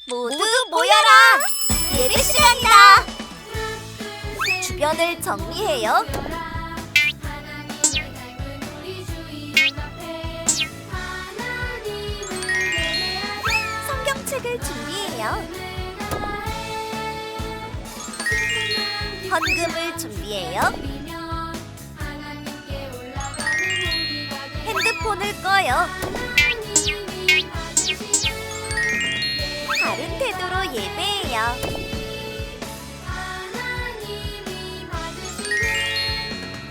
모두 모여라! 예배 시간이다! 주변을 정리해요. 성경책을 준비해요. 헌금을 준비해요. 핸드폰을 꺼요. 바른 태도로 예배해요.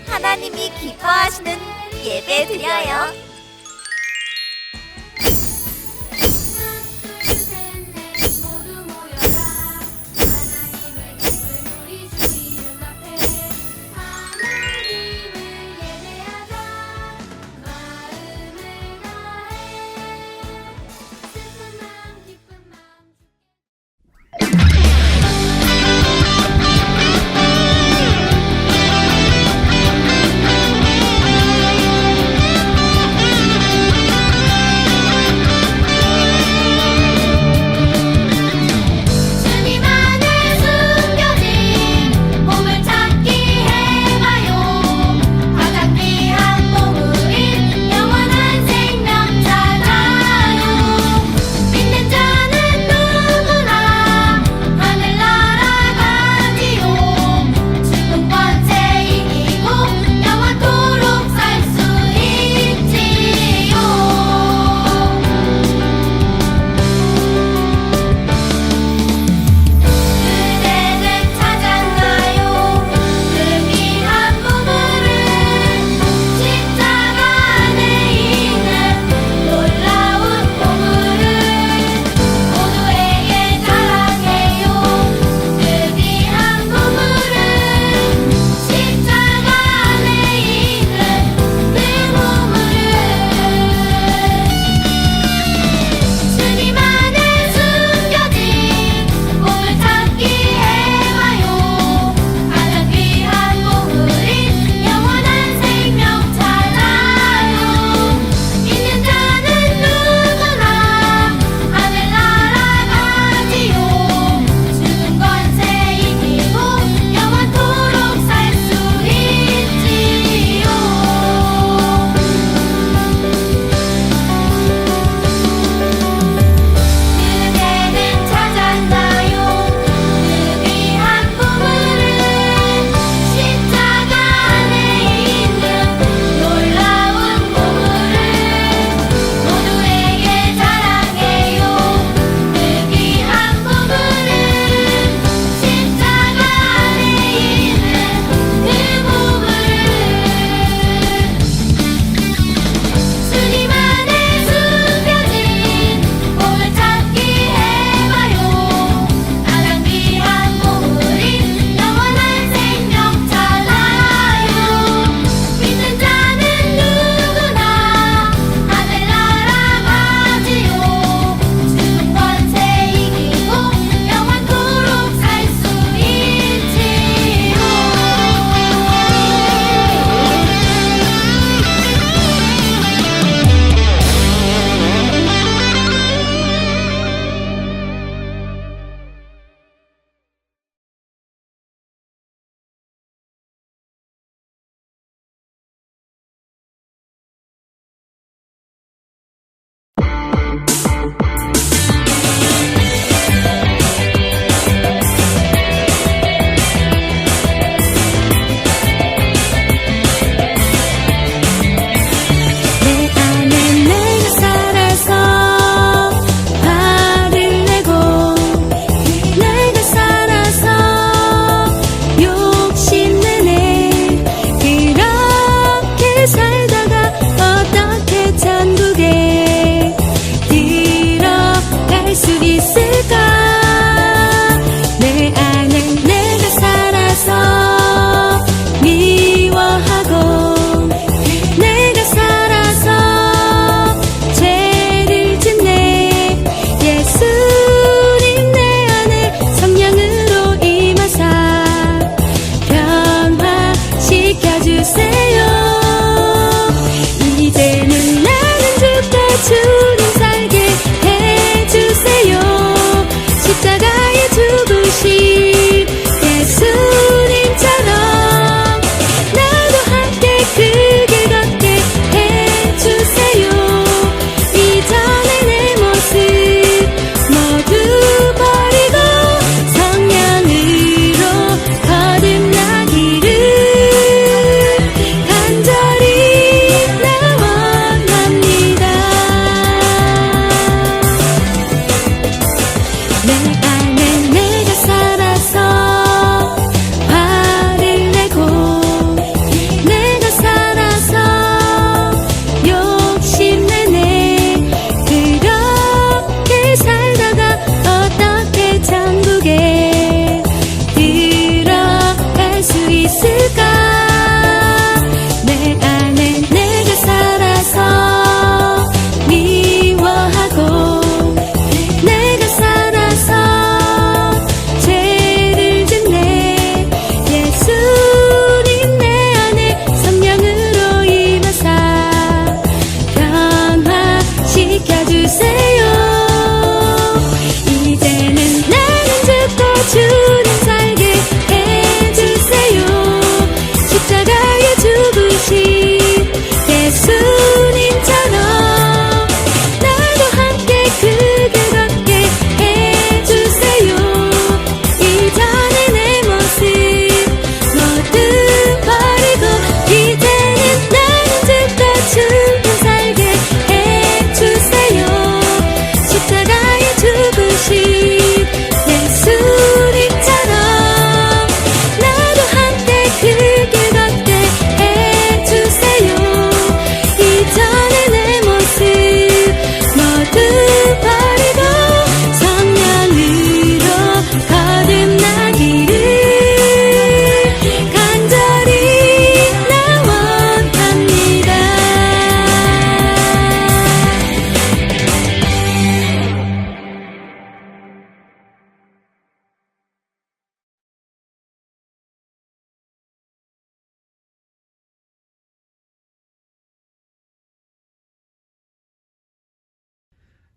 하나님이 기뻐하시는 예배 드려요.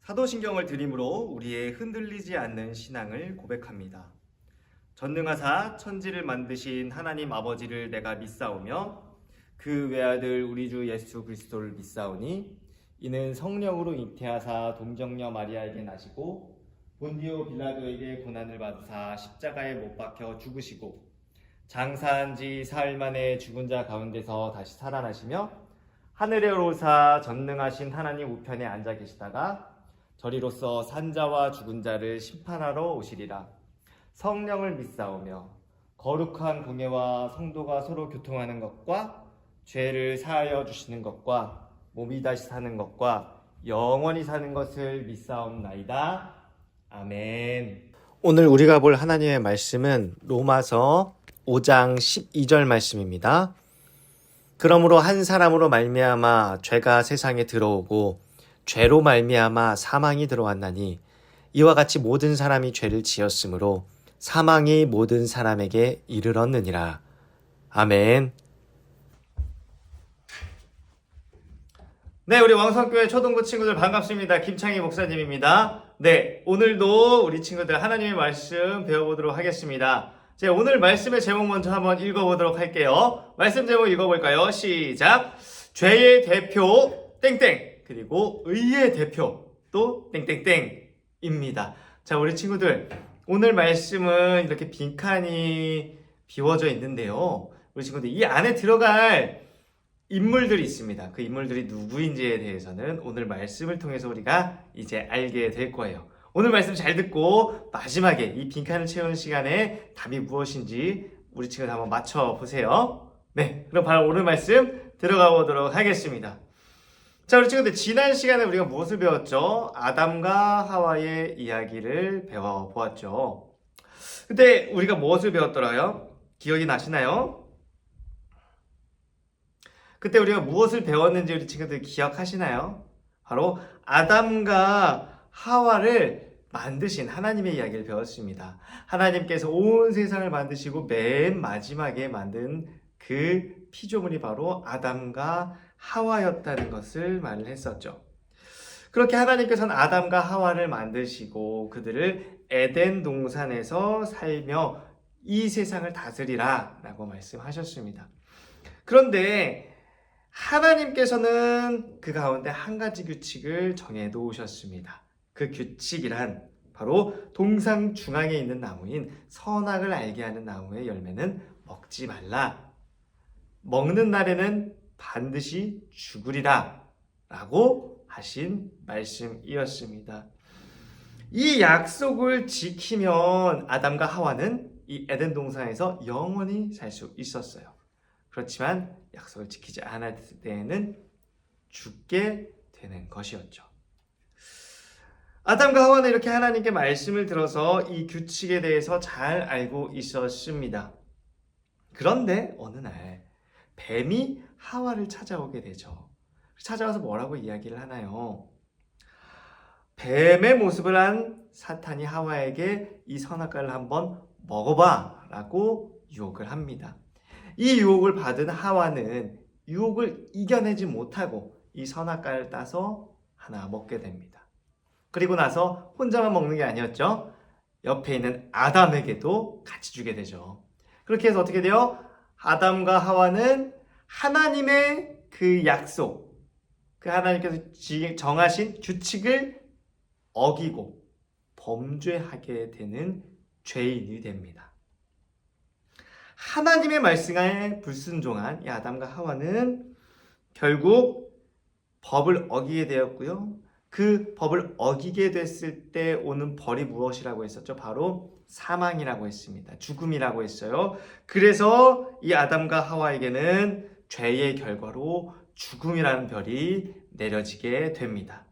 사도신경을 드림으로 우리의 흔들리지 않는 신앙을 고백합니다. 전능하사 천지를 만드신 하나님 아버지를 내가 믿사오며 그 외아들 우리 주 예수 그리스도를 믿사오니 이는 성령으로 잉태하사 동정녀 마리아에게 나시고 본디오 빌라도에게 고난을 받으사 십자가에 못 박혀 죽으시고 장사한 지 사흘 만에 죽은 자 가운데서 다시 살아나시며 하늘에 오르사 전능하신 하나님 우편에 앉아 계시다가 저리로서 산자와 죽은 자를 심판하러 오시리라. 성령을 믿사오며 거룩한 공예와 성도가 서로 교통하는 것과 죄를 사하여 주시는 것과 몸이 다시 사는 것과 영원히 사는 것을 믿사옵나이다. 아멘. 오늘 우리가 볼 하나님의 말씀은 로마서 5장 12절 말씀입니다. 그러므로 한 사람으로 말미암아 죄가 세상에 들어오고 죄로 말미암아 사망이 들어왔나니 이와 같이 모든 사람이 죄를 지었으므로 사망이 모든 사람에게 이르렀느니라. 아멘. 네, 우리 왕성교회 초등부 친구들 반갑습니다. 김창희 목사님입니다. 네, 오늘도 우리 친구들 하나님의 말씀 배워보도록 하겠습니다. 자, 오늘 말씀의 제목 먼저 한번 읽어보도록 할게요. 말씀 제목 읽어볼까요? 시작! 죄의 대표 땡땡 그리고 의의 대표 또 땡땡땡입니다. 자, 우리 친구들 오늘 말씀은 이렇게 빈칸이 비워져 있는데요. 우리 친구들 이 안에 들어갈 인물들이 있습니다. 그 인물들이 누구인지에 대해서는 오늘 말씀을 통해서 우리가 이제 알게 될 거예요. 오늘 말씀 잘 듣고 마지막에 이 빈칸을 채우는 시간에 답이 무엇인지 우리 친구들 한번 맞춰보세요. 네, 그럼 바로 오늘 말씀 들어가 보도록 하겠습니다. 자, 우리 친구들 지난 시간에 우리가 무엇을 배웠죠? 아담과 하와의 이야기를 배워보았죠. 그때 우리가 무엇을 배웠더라고요? 기억이 나시나요? 그때 우리가 무엇을 배웠는지 우리 친구들 기억하시나요? 바로 아담과 하와를 만드신 하나님의 이야기를 배웠습니다. 하나님께서 온 세상을 만드시고 맨 마지막에 만든 그 피조물이 바로 아담과 하와였다는 것을 말을 했었죠. 그렇게 하나님께서는 아담과 하와를 만드시고 그들을 에덴 동산에서 살며 이 세상을 다스리라 라고 말씀하셨습니다. 그런데 하나님께서는 그 가운데 한 가지 규칙을 정해 놓으셨습니다. 그 규칙이란 바로 동상 중앙에 있는 나무인 선악을 알게 하는 나무의 열매는 먹지 말라. 먹는 날에는 반드시 죽으리라 라고 하신 말씀이었습니다. 이 약속을 지키면 아담과 하와는 이 에덴 동산에서 영원히 살 수 있었어요. 그렇지만 약속을 지키지 않았을 때에는 죽게 되는 것이었죠. 아담과 하와는 이렇게 하나님께 말씀을 들어서 이 규칙에 대해서 잘 알고 있었습니다. 그런데 어느 날 뱀이 하와를 찾아오게 되죠. 찾아와서 뭐라고 이야기를 하나요? 뱀의 모습을 한 사탄이 하와에게 이 선악과를 한번 먹어봐 라고 유혹을 합니다. 이 유혹을 받은 하와는 유혹을 이겨내지 못하고 이 선악과를 따서 하나 먹게 됩니다. 그리고 나서 혼자만 먹는 게 아니었죠. 옆에 있는 아담에게도 같이 주게 되죠. 그렇게 해서 어떻게 돼요? 아담과 하와는 하나님의 그 약속, 그 하나님께서 정하신 규칙을 어기고 범죄하게 되는 죄인이 됩니다. 하나님의 말씀에 불순종한 이 아담과 하와는 결국 법을 어기게 되었고요. 그 법을 어기게 됐을 때 오는 벌이 무엇이라고 했었죠? 바로 사망이라고 했습니다. 죽음이라고 했어요. 그래서 이 아담과 하와에게는 죄의 결과로 죽음이라는 벌이 내려지게 됩니다.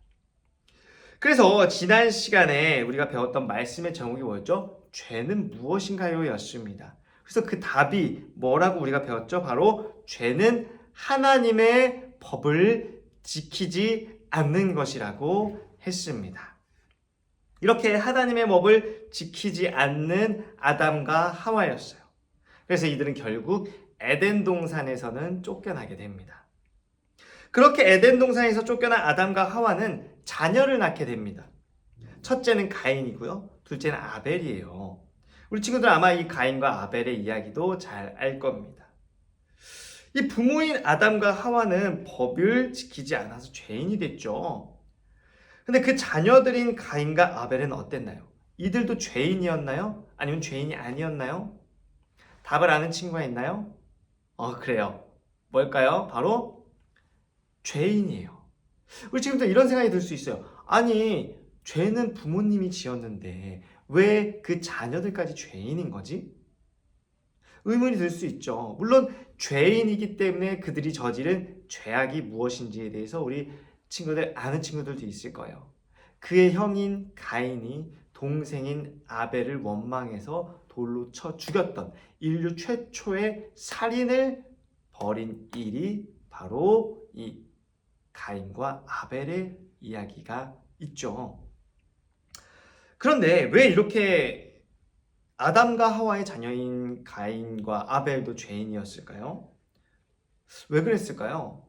그래서 지난 시간에 우리가 배웠던 말씀의 제목이 뭐였죠? 죄는 무엇인가요? 였습니다. 그래서 그 답이 뭐라고 우리가 배웠죠? 바로 죄는 하나님의 법을 지키지 않는 것이라고 했습니다. 이렇게 하나님의 법을 지키지 않는 아담과 하와였어요. 그래서 이들은 결국 에덴 동산에서는 쫓겨나게 됩니다. 그렇게 에덴 동산에서 쫓겨난 아담과 하와는 자녀를 낳게 됩니다. 첫째는 가인이고요. 둘째는 아벨이에요. 우리 친구들 아마 이 가인과 아벨의 이야기도 잘 알 겁니다. 이 부모인 아담과 하와는 법을 지키지 않아서 죄인이 됐죠. 근데 그 자녀들인 가인과 아벨은 어땠나요? 이들도 죄인이었나요? 아니면 죄인이 아니었나요? 답을 아는 친구가 있나요? 그래요. 뭘까요? 바로 죄인이에요. 우리 친구들 이런 생각이 들 수 있어요. 아니, 죄는 부모님이 지었는데 왜 그 자녀들까지 죄인인 거지? 의문이 들 수 있죠. 물론 죄인이기 때문에 그들이 저지른 죄악이 무엇인지에 대해서 우리 친구들 아는 친구들도 있을 거예요. 그의 형인 가인이 동생인 아벨을 원망해서 돌로 쳐 죽였던 인류 최초의 살인을 벌인 일이 바로 이 가인과 아벨의 이야기가 있죠. 그런데 왜 이렇게 아담과 하와의 자녀인 가인과 아벨도 죄인이었을까요? 왜 그랬을까요?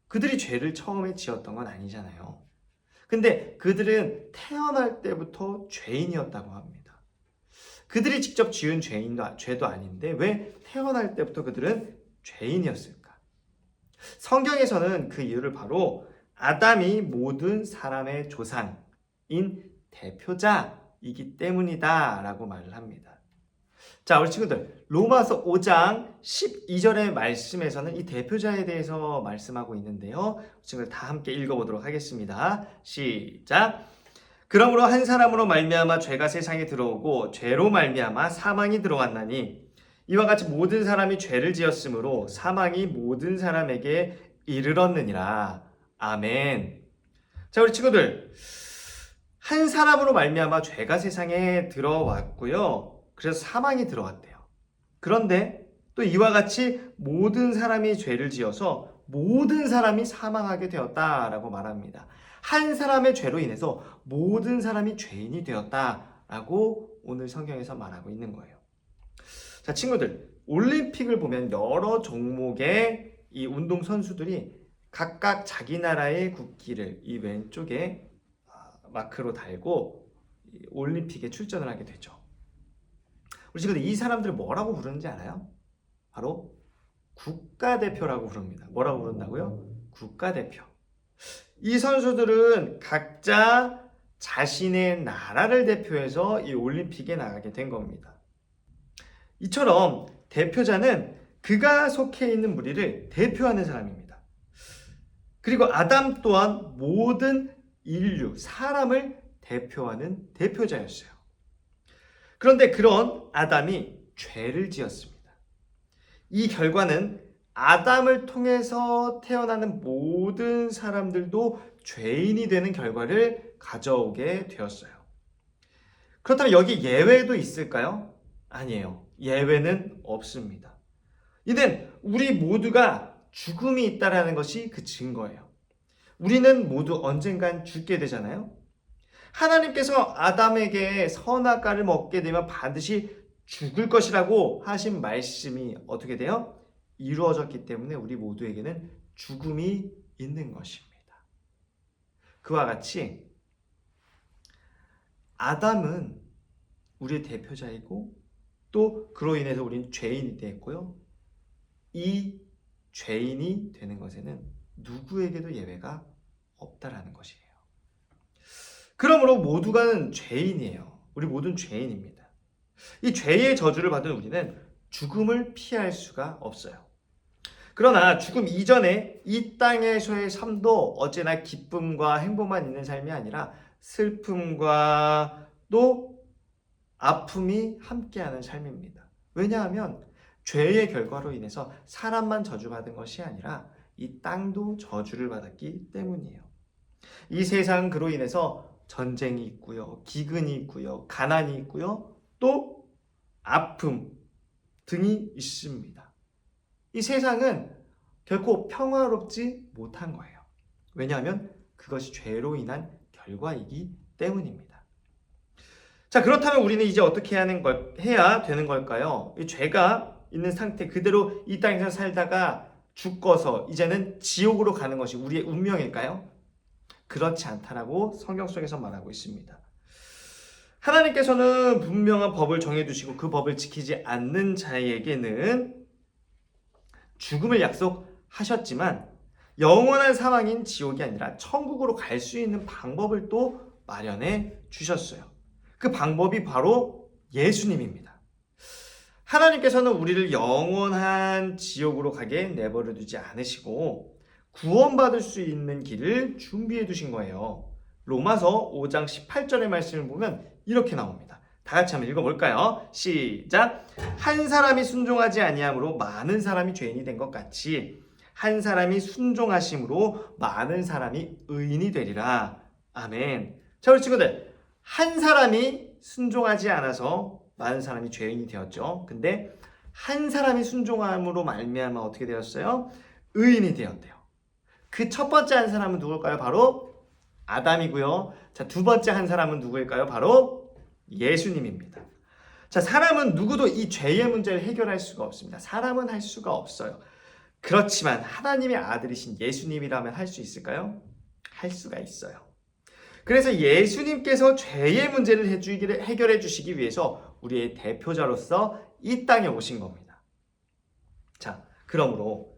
그들이 죄를 처음에 지었던 건 아니잖아요. 근데 그들은 태어날 때부터 죄인이었다고 합니다. 그들이 직접 지은 죄도 아닌데 왜 태어날 때부터 그들은 죄인이었을까? 성경에서는 그 이유를 바로 아담이 모든 사람의 조상인 대표자이기 때문이다 라고 말을 합니다. 자, 우리 친구들, 로마서 5장 12절의 말씀에서는 이 대표자에 대해서 말씀하고 있는데요. 친구들 다 함께 읽어보도록 하겠습니다. 시작! 그러므로 한 사람으로 말미암아 죄가 세상에 들어오고 죄로 말미암아 사망이 들어왔나니 이와 같이 모든 사람이 죄를 지었으므로 사망이 모든 사람에게 이르렀느니라. 아멘. 자, 우리 친구들, 한 사람으로 말미암아 죄가 세상에 들어왔고요. 그래서 사망이 들어왔대요. 그런데 또 이와 같이 모든 사람이 죄를 지어서 모든 사람이 사망하게 되었다라고 말합니다. 한 사람의 죄로 인해서 모든 사람이 죄인이 되었다라고 오늘 성경에서 말하고 있는 거예요. 자, 친구들, 올림픽을 보면 여러 종목의 이 운동 선수들이 각각 자기 나라의 국기를 이 왼쪽에 마크로 달고 올림픽에 출전을 하게 되죠. 우리 친구들 이 사람들을 뭐라고 부르는지 알아요? 바로 국가대표라고 부릅니다. 뭐라고 부른다고요? 국가대표. 이 선수들은 각자 자신의 나라를 대표해서 이 올림픽에 나가게 된 겁니다. 이처럼 대표자는 그가 속해 있는 무리를 대표하는 사람입니다. 그리고 아담 또한 모든 인류, 사람을 대표하는 대표자였어요. 그런데 그런 아담이 죄를 지었습니다. 이 결과는 아담을 통해서 태어나는 모든 사람들도 죄인이 되는 결과를 가져오게 되었어요. 그렇다면 여기 예외도 있을까요? 아니에요. 예외는 없습니다. 이는 우리 모두가 죽음이 있다는 것이 그 증거예요. 우리는 모두 언젠간 죽게 되잖아요. 하나님께서 아담에게 선악과를 먹게 되면 반드시 죽을 것이라고 하신 말씀이 어떻게 돼요? 이루어졌기 때문에 우리 모두에게는 죽음이 있는 것입니다. 그와 같이 아담은 우리의 대표자이고 또 그로 인해서 우리는 죄인이 됐고요. 이 죄인이 되는 것에는 누구에게도 예외가 없다라는 것이에요. 그러므로 모두가 죄인이에요. 우리 모두는 죄인입니다. 이 죄의 저주를 받은 우리는 죽음을 피할 수가 없어요. 그러나 죽음 이전에 이 땅에서의 삶도 언제나 기쁨과 행복만 있는 삶이 아니라 슬픔과 또 아픔이 함께하는 삶입니다. 왜냐하면 죄의 결과로 인해서 사람만 저주받은 것이 아니라 이 땅도 저주를 받았기 때문이에요. 이 세상은 그로 인해서 전쟁이 있고요, 기근이 있고요, 가난이 있고요, 또 아픔 등이 있습니다. 이 세상은 결코 평화롭지 못한 거예요. 왜냐하면 그것이 죄로 인한 결과이기 때문입니다. 자, 그렇다면 우리는 이제 어떻게 해야 되는 걸까요? 이 죄가 있는 상태 그대로 이 땅에서 살다가 죽어서 이제는 지옥으로 가는 것이 우리의 운명일까요? 그렇지 않다라고 성경 속에서 말하고 있습니다. 하나님께서는 분명한 법을 정해두시고 그 법을 지키지 않는 자에게는 죽음을 약속하셨지만 영원한 사망인 지옥이 아니라 천국으로 갈 수 있는 방법을 또 마련해 주셨어요. 그 방법이 바로 예수님입니다. 하나님께서는 우리를 영원한 지옥으로 가게 내버려 두지 않으시고 구원받을 수 있는 길을 준비해 두신 거예요. 로마서 5장 18절의 말씀을 보면 이렇게 나옵니다. 다 같이 한번 읽어볼까요? 시작! 한 사람이 순종하지 아니함으로 많은 사람이 죄인이 된 것 같이 한 사람이 순종하심으로 많은 사람이 의인이 되리라. 아멘. 자, 우리 친구들, 한 사람이 순종하지 않아서 많은 사람이 죄인이 되었죠. 근데 한 사람이 순종함으로 말미암아 어떻게 되었어요? 의인이 되었대요. 그 첫 번째 한 사람은 누굴까요? 바로 아담이고요. 자, 두 번째 한 사람은 누구일까요? 바로 예수님입니다. 자, 사람은 누구도 이 죄의 문제를 해결할 수가 없습니다. 사람은 할 수가 없어요. 그렇지만 하나님의 아들이신 예수님이라면 할 수 있을까요? 할 수가 있어요. 그래서 예수님께서 죄의 문제를 해결해 주시기 위해서 우리의 대표자로서 이 땅에 오신 겁니다. 자, 그러므로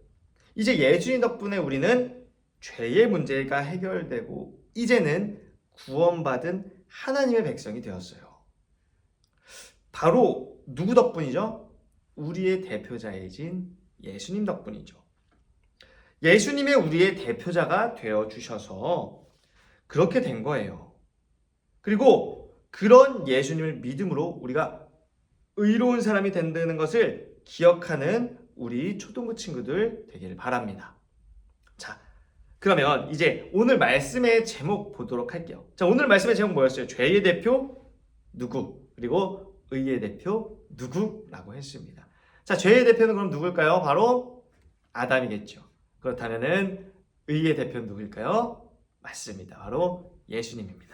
이제 예수님 덕분에 우리는 죄의 문제가 해결되고 이제는 구원받은 하나님의 백성이 되었어요. 바로 누구 덕분이죠? 우리의 대표자이신 예수님 덕분이죠. 예수님의 우리의 대표자가 되어주셔서 그렇게 된 거예요. 그리고 그런 예수님을 믿음으로 우리가 의로운 사람이 된다는 것을 기억하는 우리 초등부 친구들 되기를 바랍니다. 자, 그러면 이제 오늘 말씀의 제목 보도록 할게요. 자, 오늘 말씀의 제목 뭐였어요? 죄의 대표 누구? 그리고 의의 대표 누구라고 했습니다. 자, 죄의 대표는 그럼 누굴까요? 바로 아담이겠죠. 그렇다면은 의의 대표는 누구일까요? 맞습니다. 바로 예수님입니다.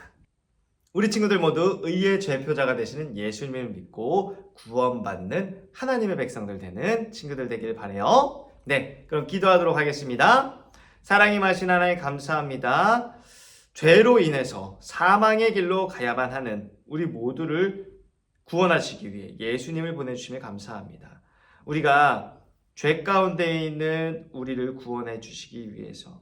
우리 친구들 모두 의의 대표자가 되시는 예수님을 믿고 구원받는 하나님의 백성들 되는 친구들 되기를 바라요. 네, 그럼 기도하도록 하겠습니다. 사랑이 많으신 하나님 감사합니다. 죄로 인해서 사망의 길로 가야만 하는 우리 모두를 구원하시기 위해 예수님을 보내주심에 감사합니다. 우리가 죄 가운데 있는 우리를 구원해 주시기 위해서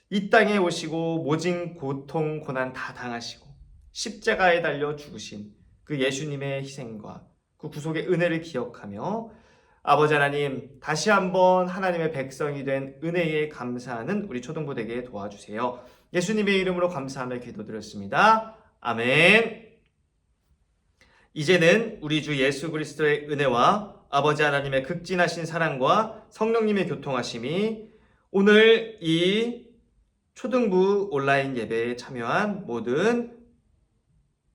이 땅에 오시고 모진 고통, 고난 다 당하시고 십자가에 달려 죽으신 그 예수님의 희생과 그 구속의 은혜를 기억하며 아버지 하나님 다시 한번 하나님의 백성이 된 은혜에 감사하는 우리 초등부 되게 도와주세요. 예수님의 이름으로 감사하며 기도드렸습니다. 아멘. 이제는 우리 주 예수 그리스도의 은혜와 아버지 하나님의 극진하신 사랑과 성령님의 교통하심이 오늘 이 초등부 온라인 예배에 참여한 모든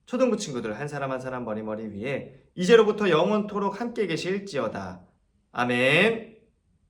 초등부 친구들 한 사람 한 사람 머리 위에 이제로부터 영원토록 함께 계실지어다. 아멘.